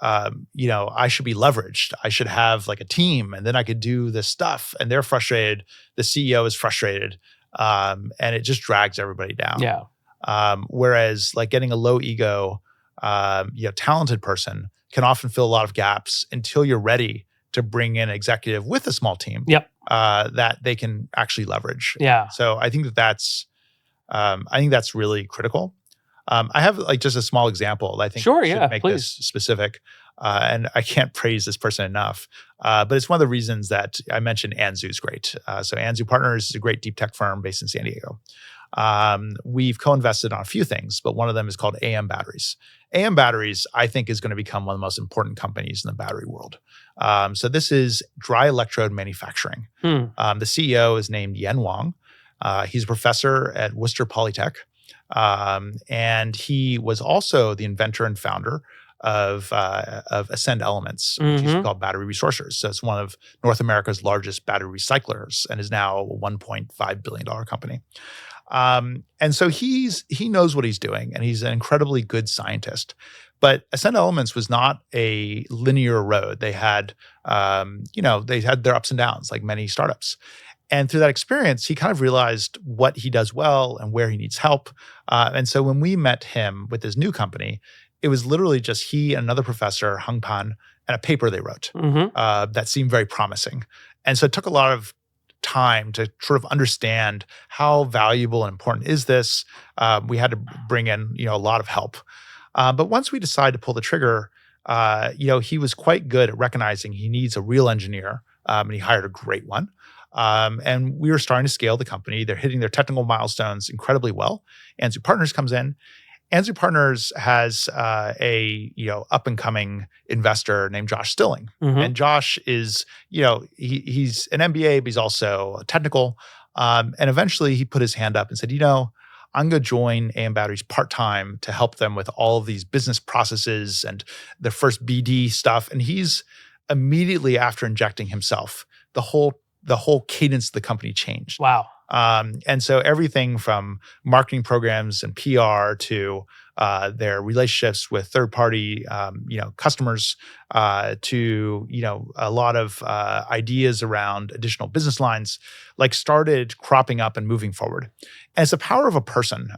I should be leveraged. I should have like a team, and then I could do this stuff. And they're frustrated. The CEO is frustrated, and it just drags everybody down. Yeah. Whereas like getting a low ego, talented person can often fill a lot of gaps until you're ready to bring in an executive with a small team. That they can actually leverage. Yeah. So I think that's really critical. I have like just a small example that I think should make this specific. And I can't praise this person enough. But it's one of the reasons that I mentioned Anzu's great. So Anzu Partners is a great deep tech firm based in San Diego. We've co-invested on a few things, but one of them is called AM Batteries. AM Batteries, I think, is going to become one of the most important companies in the battery world. So this is dry electrode manufacturing. The CEO is named Yen Wang. He's a professor at Worcester Polytech. And he was also the inventor and founder of Ascend Elements, which used to be called Battery Resourcers. So it's one of North America's largest battery recyclers and is now a $1.5 billion company. And so he knows what he's doing, and he's an incredibly good scientist. But Ascend Elements was not a linear road. They had, they had their ups and downs like many startups. And through that experience, he kind of realized what he does well and where he needs help. And so when we met him with his new company, it was literally just he and another professor, Hung Pan, and a paper they wrote that seemed very promising. And so it took a lot of time to sort of understand how valuable and important is this. We had to bring in, a lot of help. But once we decided to pull the trigger, he was quite good at recognizing he needs a real engineer, and he hired a great one. And we were starting to scale the company. They're hitting their technical milestones incredibly well. Anzu Partners comes in. Anzu Partners has a up and coming investor named Josh Stilling, and Josh is he's an MBA, but he's also technical. And eventually, he put his hand up and said, I'm going to join AM Batteries part-time to help them with all of these business processes and their first BD stuff. And he's immediately after injecting himself, the whole cadence of the company changed. Wow. And so everything from marketing programs and PR to their relationships with third-party, customers, to a lot of ideas around additional business lines, started cropping up and moving forward. And it's the power of a person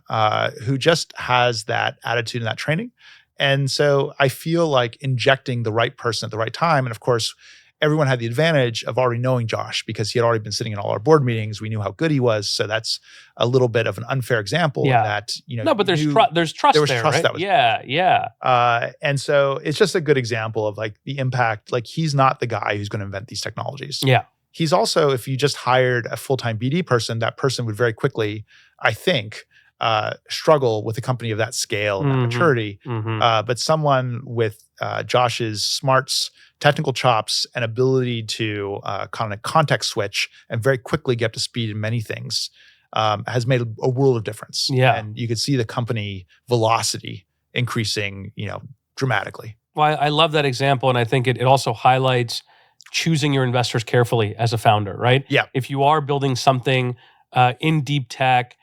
who just has that attitude and that training. And so I feel like injecting the right person at the right time, and of course, everyone had the advantage of already knowing Josh because he had already been sitting in all our board meetings. We knew how good he was. So that's a little bit of an unfair example in that, No, but there's trust there, right? That was and so it's just a good example of the impact. He's not the guy who's going to invent these technologies. Yeah. He's also, if you just hired a full-time BD person, that person would very quickly, I think, struggle with a company of that scale and that maturity. But someone with Josh's smarts, technical chops, and ability to kind of context switch and very quickly get up to speed in many things has made a world of difference. Yeah. And you could see the company velocity increasing, dramatically. Well, I love that example. And I think it also highlights choosing your investors carefully as a founder, right? Yeah. If you are building something in deep tech,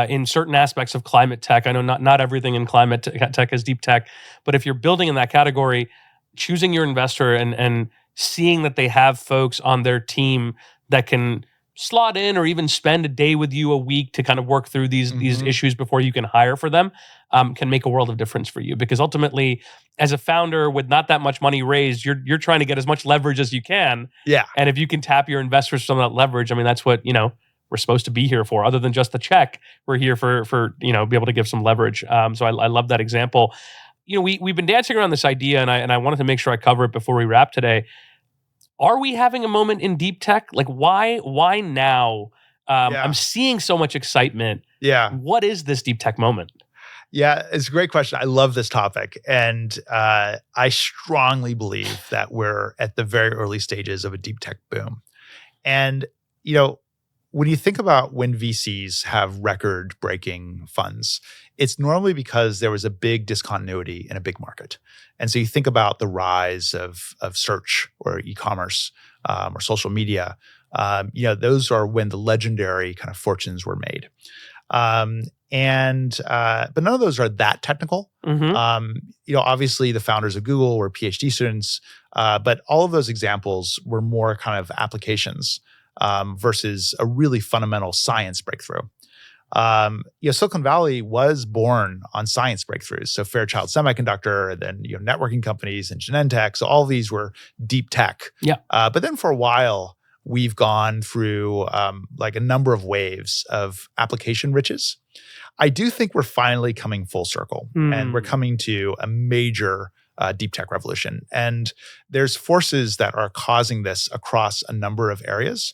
in certain aspects of climate tech, I know not everything in climate tech is deep tech, but if you're building in that category, choosing your investor and seeing that they have folks on their team that can slot in or even spend a day with you a week to kind of work through these issues before you can hire for them can make a world of difference for you. Because ultimately, as a founder with not that much money raised, you're trying to get as much leverage as you can. Yeah. And if you can tap your investors from that leverage, I mean, that's what, we're supposed to be here for. Other than just the check, we're here for be able to give some leverage. So I love that example. We've been dancing around this idea, and I wanted to make sure I cover it before we wrap today. Are we having a moment in deep tech? Why now? I'm seeing so much excitement. Yeah. What is this deep tech moment? Yeah, it's a great question. I love this topic. And I strongly believe that we're at the very early stages of a deep tech boom. And, when you think about when VCs have record-breaking funds, it's normally because there was a big discontinuity in a big market. And so you think about the rise of search or e-commerce or social media. Those are when the legendary kind of fortunes were made. But none of those are that technical. Obviously the founders of Google were PhD students, but all of those examples were more kind of applications versus a really fundamental science breakthrough. Silicon Valley was born on science breakthroughs. So Fairchild Semiconductor, and then networking companies and Genentech. So all of these were deep tech. Yeah. But then for a while, we've gone through a number of waves of application riches. I do think we're finally coming full circle, and we're coming to a major deep tech revolution. And there's forces that are causing this across a number of areas.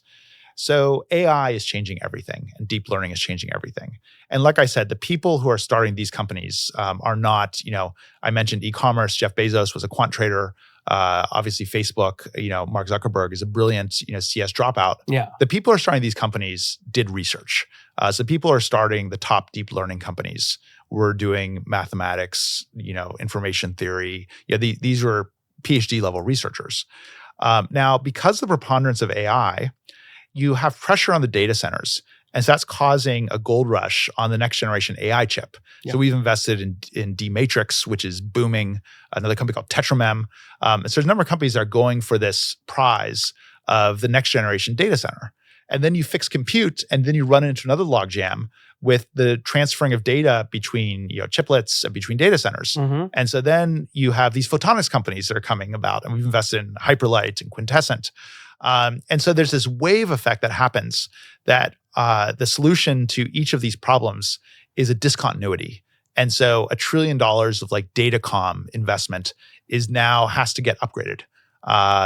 So AI is changing everything, and deep learning is changing everything. And like I said, the people who are starting these companies are not, I mentioned e-commerce. Jeff Bezos was a quant trader. Obviously Facebook, Mark Zuckerberg is a brilliant, CS dropout. Yeah. The people who are starting these companies did research. So people are starting the top deep learning companies. We're doing mathematics, information theory. These were PhD level researchers. Now, because of the preponderance of AI, you have pressure on the data centers. And so that's causing a gold rush on the next generation AI chip. Yeah. So we've invested in D-Matrix, which is booming, another company called Tetramem. So there's a number of companies that are going for this prize of the next generation data center. And then you fix compute, and then you run into another logjam with the transferring of data between chiplets and between data centers. And so then you have these photonics companies that are coming about, and we've invested in Hyperlight and Quintessent. And so there's this wave effect that happens that the solution to each of these problems is a discontinuity. And so $1 trillion of like datacom investment has to get upgraded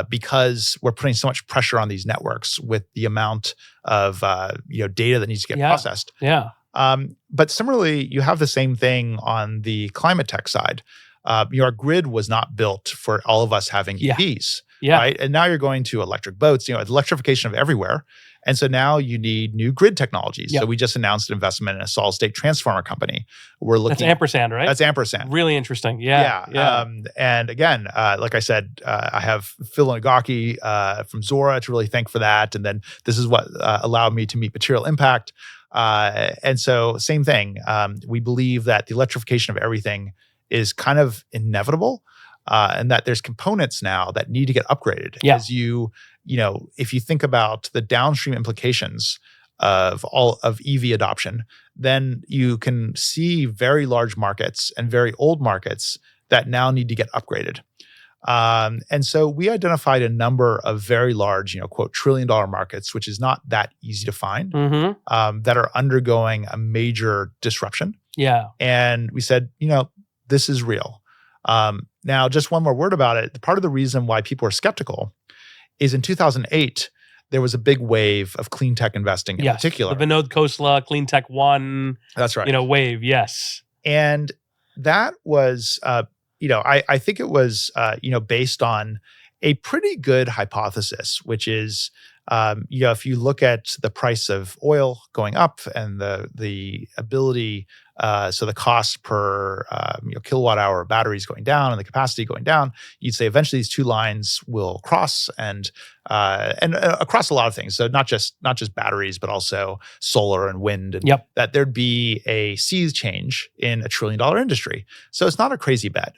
because we're putting so much pressure on these networks with the amount of data that needs to get processed. Yeah. But similarly, you have the same thing on the climate tech side. Our grid was not built for all of us having EVs, right? And now you're going to electric boats, electrification of everywhere. And so now you need new grid technologies. So we just announced an investment in a solid state transformer company. We're looking. That's ampersand, right? That's ampersand. Really interesting. Yeah. And again, like I said, I have Phil Nagaki from Zora to really thank for that. And then this is what allowed me to meet Material Impact. And so same thing. We believe that the electrification of everything is kind of inevitable, and that there's components now that need to get upgraded. As if you think about the downstream implications of all of EV adoption, then you can see very large markets and very old markets that now need to get upgraded. And so we identified a number of very large, quote, $1 trillion markets, which is not that easy to find, that are undergoing a major disruption. Yeah. And we said, this is real. Now, just one more word about it. Part of the reason why people are skeptical is in 2008, there was a big wave of clean tech investing in particular. The Vinod Khosla Clean Tech One. That's right. Wave. Yes. And that was, I think it was, based on a pretty good hypothesis, which is, if you look at the price of oil going up and the ability, so the cost per kilowatt hour of batteries going down and the capacity going down, you'd say eventually these two lines will cross and across a lot of things. So not just batteries, but also solar and wind, and that there'd be a sea change in $1 trillion industry. So it's not a crazy bet.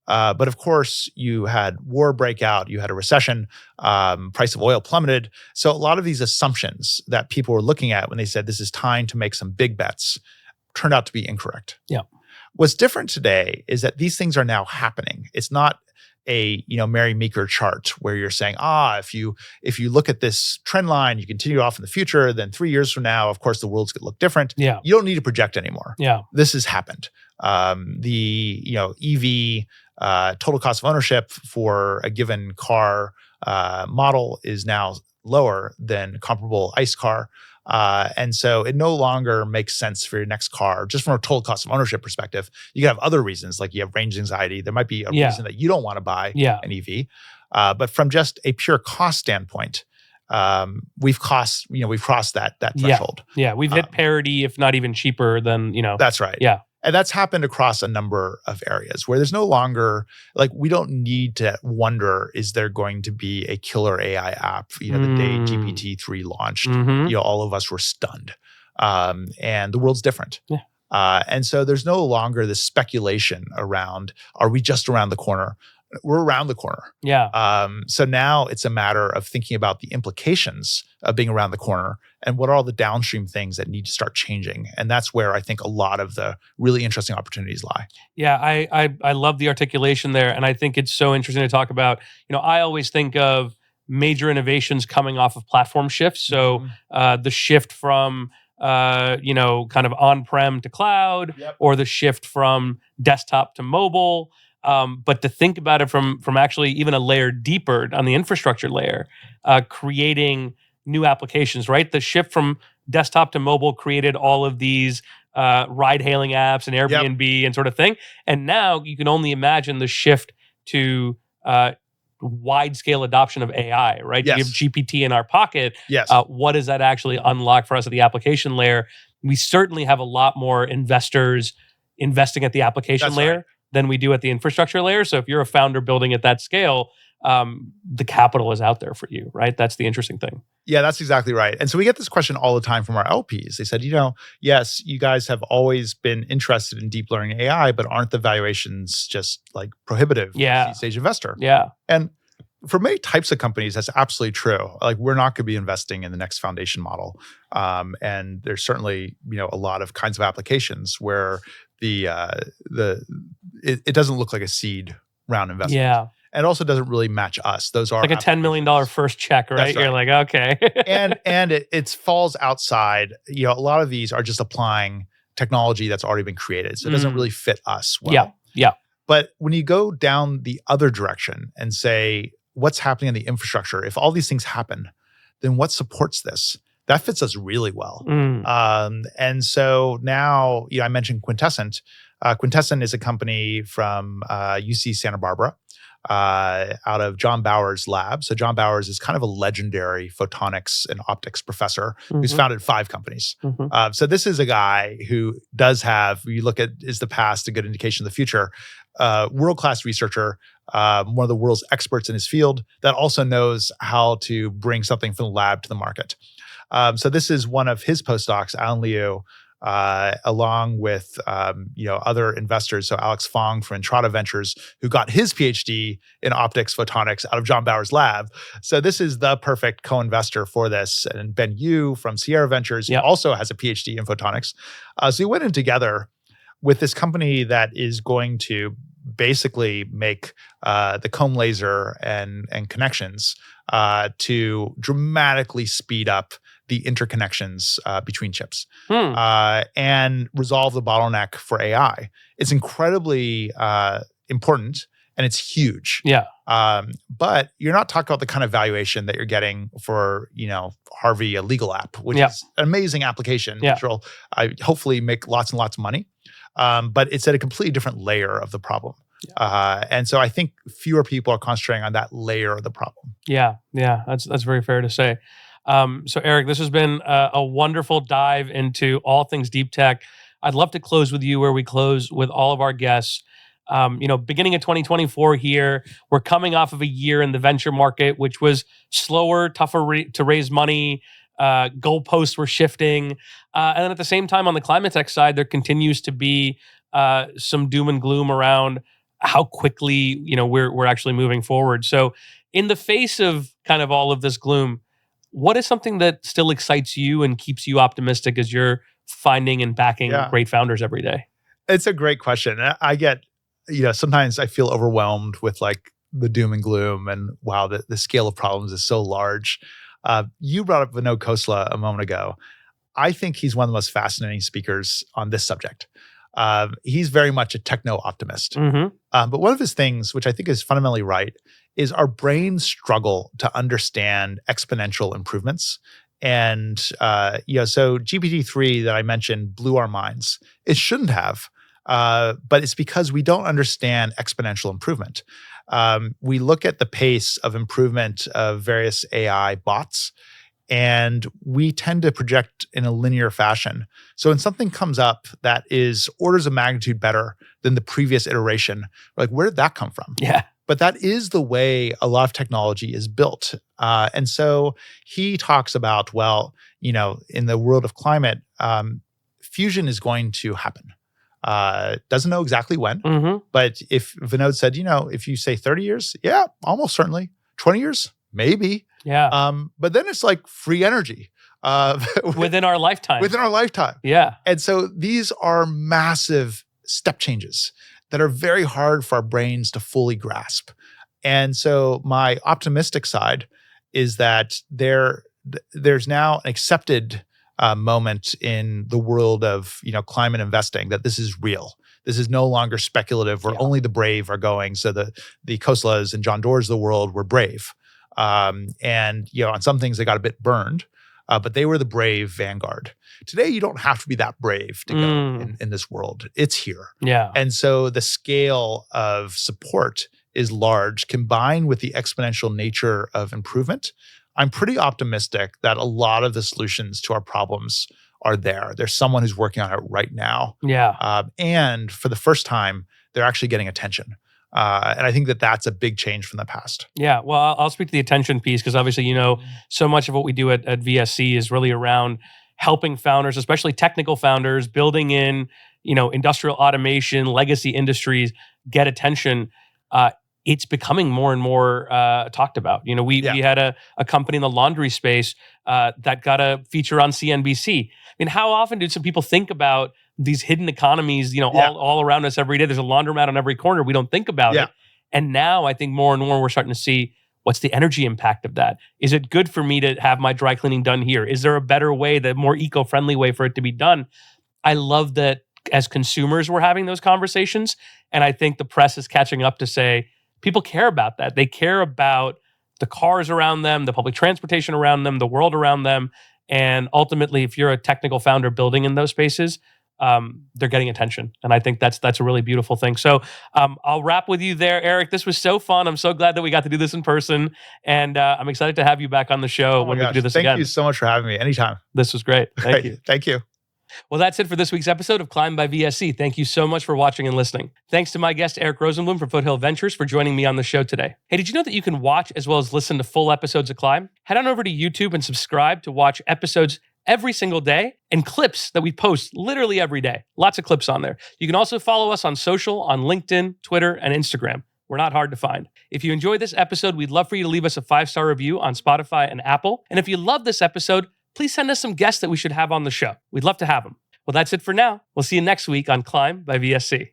But of course, you had war breakout, you had a recession, price of oil plummeted. So a lot of these assumptions that people were looking at when they said this is time to make some big bets turned out to be incorrect. Yeah. What's different today is that these things are now happening. It's not a Mary Meeker chart where you're saying, if you look at this trend line, you continue off in the future, then 3 years from now, of course, the world's going to look different. Yeah. You don't need to project anymore. Yeah. This has happened. The EV total cost of ownership for a given car model is now lower than comparable ICE car. And so it no longer makes sense for your next car, just from a total cost of ownership perspective. You can have other reasons, like you have range anxiety. There might be a reason that you don't want to buy an EV. But from just a pure cost standpoint, we've crossed that threshold. Yeah, we've hit parity, if not even cheaper than, That's right. Yeah. And that's happened across a number of areas where there's no longer, we don't need to wonder, is there going to be a killer AI app? The day GPT-3 launched, all of us were stunned. And the world's different. Yeah. And so there's no longer this speculation around, are we just around the corner? We're around the corner. Yeah. So now it's a matter of thinking about the implications of being around the corner and what are all the downstream things that need to start changing. And that's where I think a lot of the really interesting opportunities lie. Yeah, I love the articulation there. And I think it's so interesting to talk about. I always think of major innovations coming off of platform shifts. So the shift from kind of on-prem to cloud, or the shift from desktop to mobile. But to think about it from actually even a layer deeper on the infrastructure layer, creating new applications, right? The shift from desktop to mobile created all of these ride-hailing apps and Airbnb and sort of thing. And now you can only imagine the shift to wide-scale adoption of AI, right? Yes. You have GPT in our pocket. Yes. What does that actually unlock for us at the application layer? We certainly have a lot more investors investing at the application layer than we do at the infrastructure layer. So if you're a founder building at that scale, the capital is out there for you, right? That's the interesting thing. Yeah, that's exactly right. And so we get this question all the time from our LPs. They said, yes, you guys have always been interested in deep learning AI, but aren't the valuations just prohibitive for a seed stage investor? Yeah. And for many types of companies, that's absolutely true. Like we're not going to be investing in the next foundation model, and there's certainly a lot of kinds of applications where it doesn't look like a seed round investment. Yeah. And it also doesn't really match us. Those are like a $10 million first check, right? That's right. You're like, okay. and it falls outside. A lot of these are just applying technology that's already been created, so it doesn't really fit us well. Yeah. But when you go down the other direction and say, what's happening in the infrastructure? If all these things happen, then what supports this? That fits us really well. And so now, I mentioned Quintessent. Quintessent is a company from UC Santa Barbara, out of John Bower's lab. So John Bowers is kind of a legendary photonics and optics professor who's founded 5 companies. So this is a guy who does have, you look at, is the past a good indication of the future? World-class researcher, one of the world's experts in his field that also knows how to bring something from the lab to the market. So this is one of his postdocs, Alan Liu, along with other investors. So Alex Fong from Chattha Ventures, who got his PhD in optics photonics out of John Bower's lab. So this is the perfect co-investor for this. And Ben Yu from Sierra Ventures, who also has a PhD in photonics. So we went in together with this company that is going to basically make the comb laser and connections to dramatically speed up the interconnections between chips and resolve the bottleneck for AI. It's incredibly important and it's huge. Yeah. But you're not talking about the kind of valuation that you're getting for, Harvey, a legal app, which is an amazing application, which will hopefully make lots and lots of money. But it's at a completely different layer of the problem. And so I think fewer people are concentrating on that layer of the problem. Yeah. That's very fair to say. So Eric, this has been a wonderful dive into all things deep tech. I'd love to close with you where we close with all of our guests. Beginning of 2024 here, we're coming off of a year in the venture market, which was slower, tougher to raise money. Goalposts were shifting. And then at the same time, on the climate tech side, there continues to be some doom and gloom around how quickly, we're actually moving forward. So in the face of kind of all of this gloom, what is something that still excites you and keeps you optimistic as you're finding and backing great founders every day? It's a great question. I get, sometimes I feel overwhelmed with like the doom and gloom and wow, the scale of problems is so large. You brought up Vinod Khosla a moment ago. I think he's one of the most fascinating speakers on this subject. He's very much a techno-optimist. But one of his things, which I think is fundamentally right, is our brains struggle to understand exponential improvements. And, so GPT-3 that I mentioned blew our minds. It shouldn't have, but it's because we don't understand exponential improvement. We look at the pace of improvement of various AI bots, and we tend to project in a linear fashion. So when something comes up that is orders of magnitude better than the previous iteration, we're like, where did that come from? Yeah. But that is the way a lot of technology is built. And so he talks about, in the world of climate, fusion is going to happen. Doesn't know exactly when, but if Vinod said, if you say 30 years, yeah, almost certainly. 20 years, maybe. Yeah. But then it's like free energy. Within our lifetime. Within our lifetime. Yeah. And so these are massive step changes that are very hard for our brains to fully grasp. And so my optimistic side is that there's now an accepted moment in the world of climate investing that this is real. This is no longer speculative where only the brave are going. So the Khoslas and John Doerrs of the world were brave. And on some things they got a bit burned, but they were the brave vanguard. Today, you don't have to be that brave to go in this world. It's here. Yeah. And so the scale of support is large, combined with the exponential nature of improvement. I'm pretty optimistic that a lot of the solutions to our problems are there. There's someone who's working on it right now. Yeah. And for the first time, they're actually getting attention. And I think that that's a big change from the past. Yeah, well, I'll speak to the attention piece because obviously, so much of what we do at VSC is really around helping founders, especially technical founders, building in, industrial automation, legacy industries, get attention. it's becoming more and more talked about. We had a company in the laundry space that got a feature on CNBC. I mean, how often do some people think about these hidden economies, all around us every day? There's a laundromat on every corner. We don't think about it. And now I think more and more we're starting to see, what's the energy impact of that? Is it good for me to have my dry cleaning done here? Is there a better way, the more eco-friendly way for it to be done? I love that as consumers we're having those conversations. And I think the press is catching up to say, people care about that. They care about the cars around them, the public transportation around them, the world around them. And ultimately, if you're a technical founder building in those spaces, they're getting attention. And I think that's a really beautiful thing. So I'll wrap with you there, Eric. This was so fun. I'm so glad that we got to do this in person. And I'm excited to have you back on the show when we can do this again. Thank you so much for having me. Anytime. This was great. Thank you. Thank you. Well, that's it for this week's episode of Climb by VSC. Thank you so much for watching and listening. Thanks to my guest, Eric Rosenblum from Foothill Ventures, for joining me on the show today. Hey, did you know that you can watch as well as listen to full episodes of Climb? Head on over to YouTube and subscribe to watch episodes every single day and clips that we post literally every day. Lots of clips on there. You can also follow us on social, on LinkedIn, Twitter, and Instagram. We're not hard to find. If you enjoyed this episode, we'd love for you to leave us a 5-star review on Spotify and Apple. And if you love this episode, please send us some guests that we should have on the show. We'd love to have them. Well, that's it for now. We'll see you next week on Climb by VSC.